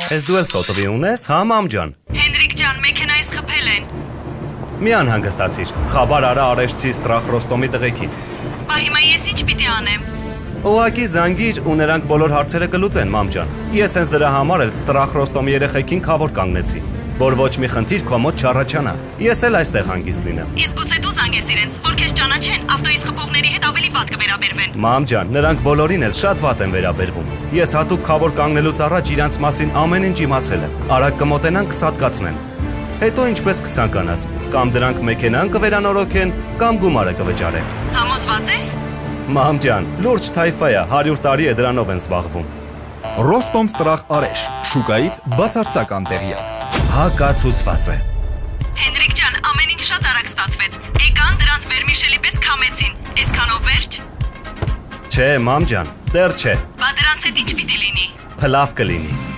Ես դու էլ սոտովի ունես, հա մամ ջան։ Հենրիկ ջան, մեքենայից խփել են։ Մի անհանգստացիր, խաբար արա արեշցի Ստրախ Ռոստոմի տղեկին։ Բա հիմա ես ինչ պիտի անեմ։ Ուղղակի զանգիր ու նրանք բոլոր հարցերը կլուծեն, մամ ջան։ Ես հենց դրա համար էլ Ստրախ Ռոստոմի երեխեքին խավոր կանգնեցի, որ ոչ մի խնդիր քո մոտ չառաջանա։ Ես էլ այստեղ հանգիստ լինեմ։ Իսկ գուցե դու զանգես իրենց, որ քեզ ճանաչեն, ավտոյից խփողների հետ ավելի վատ կվերաբերվեն։ Մամ ջան, նրանք բոլորին էլ շատ վատ են վերաբերվում։ Ես հատուկ խավոր կանգնելուց առաջ իրանց մասին ամեն ինչ իմացել եմ։ Արագ կմոտենան կսատկացնեն։ Հետո ինչպես կցանկանաս, կամ դրանք մեքենան կվերանորոգեն, կամ գումարը կվճարեն։ Համոզված ես։ Մամ ջան, լուրջ թայֆա է, 100 տարի է դրանով են զբաղվում։ Ռոստոմ Ստրախ Արեշ, շուկայից բացարձական տեղյակ։ Հակացուցված է։ Հենրիկ ջան, ամեն ինչ շատ արագ ստացվեց։ Եկան դրանց վերմիշելի պես քամեցին։ Այսքանով վերջ։ Չէ, մամ ջան, դեռ չէ։ Բա դրանց հետ ինչ պիտի լինի։ Փլավ կլինի։